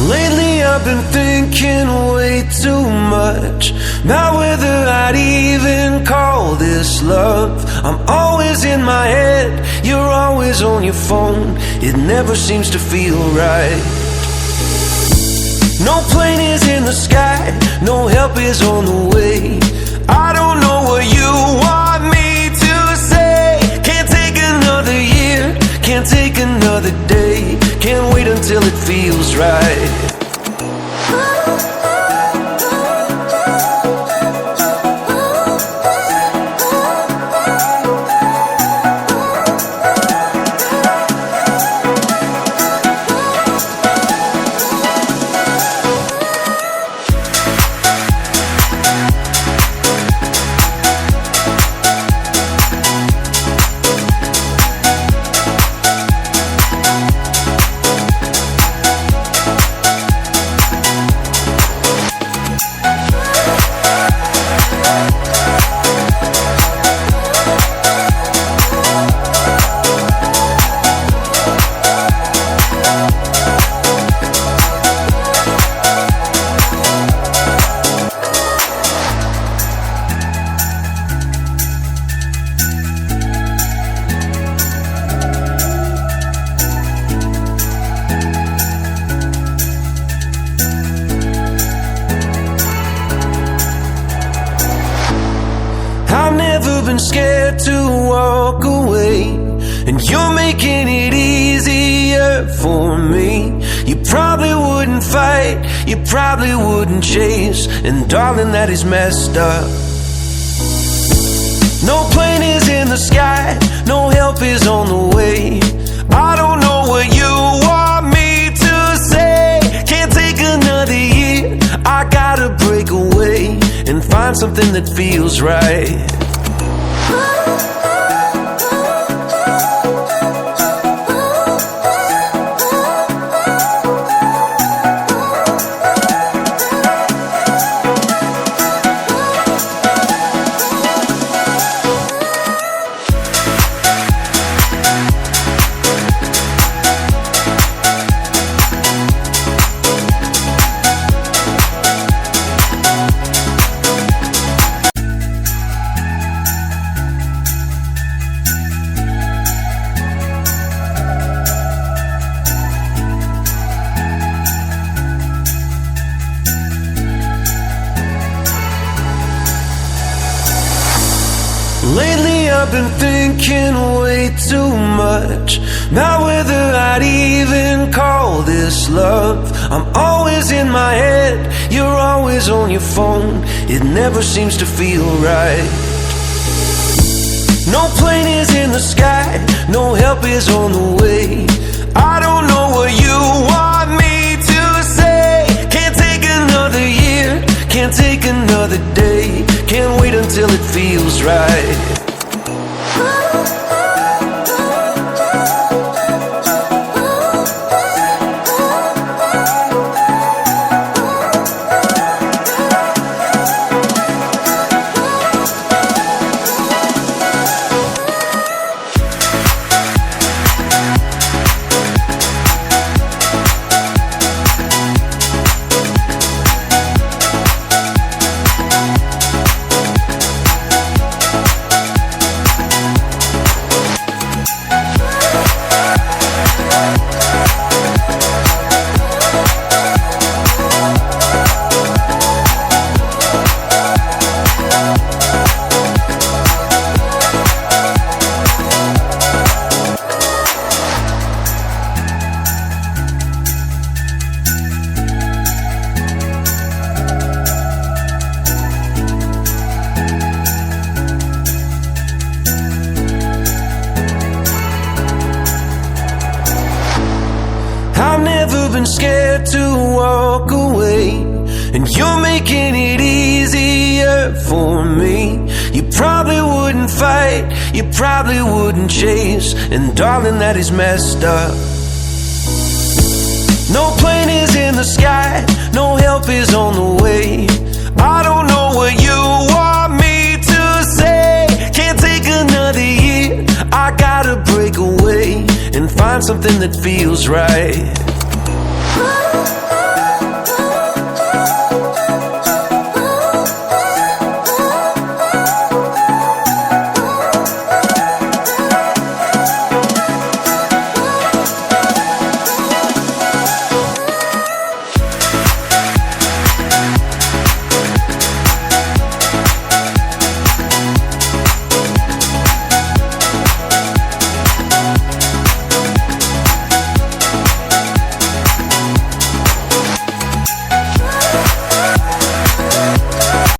Lately I've been thinking way too much about whether I'd even call this love. I'm always in my head, you're always on your phone. It never seems to feel right. No plane is in the sky, no help is on the way. I don't know what you want me to say. Can't take another year, can't take another day. Can't wait until it feels right. I've never been scared to walk away, and you're making it easier for me. You probably wouldn't fight, you probably wouldn't chase, and darling, that is messed up. No plane is in the sky, no help is on the way. I don't know what you want me to say. Can't take another year, I gotta break away and find something that feels right. Lately I've been thinking way too much about whether I'd even call this love. I'm always in my head, you're always on your phone. It never seems to feel right. No plane is in the sky, no help is on the way. I don't know what you want me to say. Can't take another year, can't take another day. Can't wait until it feels right. I've never been scared to walk away, and you're making it easier for me. You probably wouldn't fight, you probably wouldn't chase, and darling, that is messed up. No plane is in the sky, no help is on the way. I don't know what you want me to say. Can't take another year, I gotta break away and find something that feels right.